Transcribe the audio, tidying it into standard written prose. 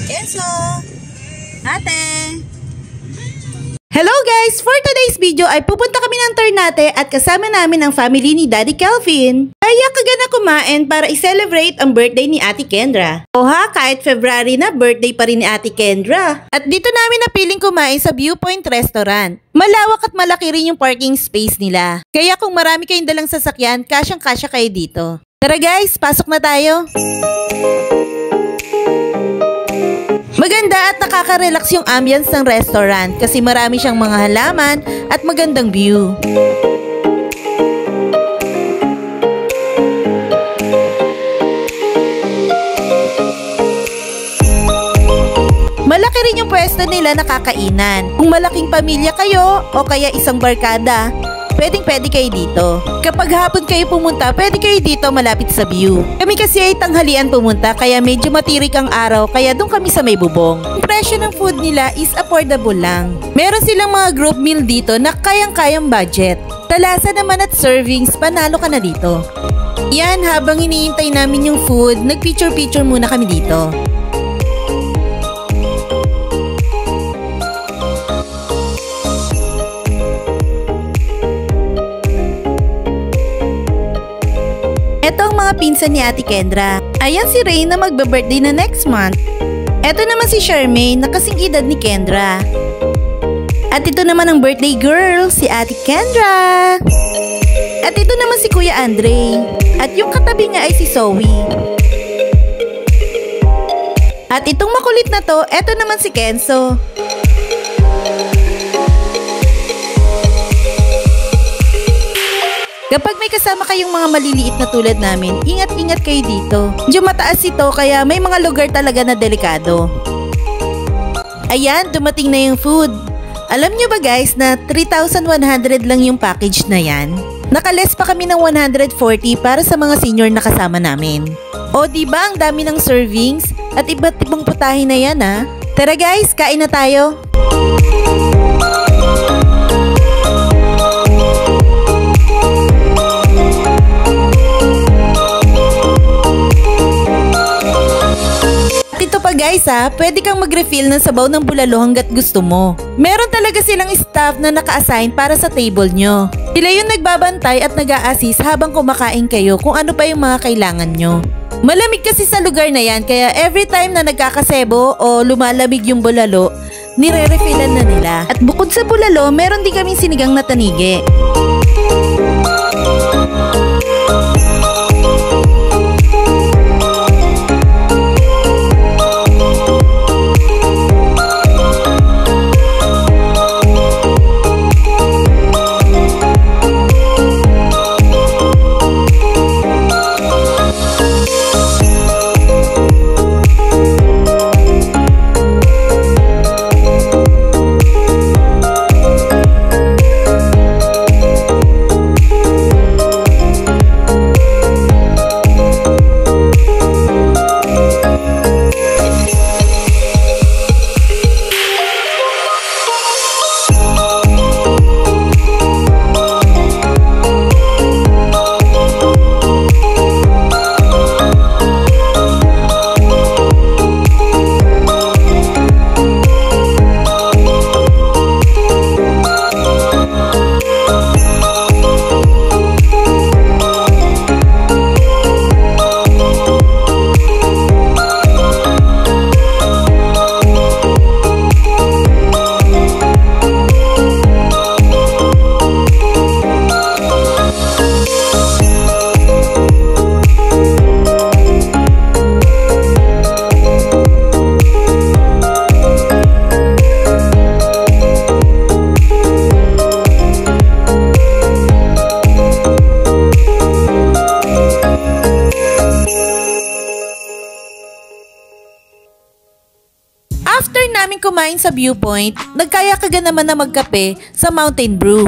Kenzo! Ate! Hello guys! For today's video ay pupunta kami ng Ternate at kasama namin ang family ni Daddy Kelvin. Kaya kagana kumain para i-celebrate ang birthday ni Ate Kendra. O ha, kahit February na, birthday pa rin ni Ate Kendra. At dito namin napiling kumain sa Viewpoint Restaurant. Malawak at malaki rin yung parking space nila. Kaya kung marami kayong dalang sasakyan, kasyang-kasya kayo dito. Tara guys, pasok na tayo! Maganda at nakaka-relax yung ambience ng restaurant kasi marami siyang mga halaman at magandang view. Malaki rin yung pwesto nila na kakainan. Kung malaking pamilya kayo o kaya isang barkada, pwedeng-pwede kayo dito. Kapag hapon kayo pumunta, pwede kayo dito malapit sa view. Kami kasi ay tanghalian pumunta kaya medyo matirik ang araw kaya doon kami sa may bubong. Ang presyo ng food nila is affordable lang. Meron silang mga group meal dito na kayang-kayang budget. Talasa naman at servings, panalo ka na dito. Yan, habang iniintay namin yung food, nag-picture-picture muna kami dito. Ito ang mga pinsan ni Ate Kendra. Ayan si Ray na magbe-birthday na next month. Ito naman si Charmaine na kasing edad ni Kendra. At ito naman ang birthday girl, si Ate Kendra. At ito naman si Kuya Andre. At yung katabi nga ay si Zoe. At itong makulit na to, ito naman si Kenzo. Kapag may kasama kayong mga maliliit na tulad namin, ingat-ingat kayo dito. Medyo mataas ito kaya may mga lugar talaga na delikado. Ayan, dumating na yung food. Alam nyo ba guys na 3,100 lang yung package na yan? Nakales pa kami ng 140 para sa mga senior na kasama namin. O diba ang dami ng servings? At iba't ibang putahe na yan ha? Tara guys, kain na tayo! Guys pwede kang mag-refill ng sabaw ng bulalo hanggat gusto mo. Meron talaga silang staff na naka-assign para sa table nyo. Sila yung nagbabantay at nag-a-assist habang kumakain kayo kung ano pa yung mga kailangan nyo. Malamig kasi sa lugar na yan kaya every time na nagkakasebo o lumalamig yung bulalo, nire-refillan na nila. At bukod sa bulalo, meron din kaming sinigang na tanige. After namin kumain sa Viewpoint, nagkayakagan naman na magkape sa Mountain Brew.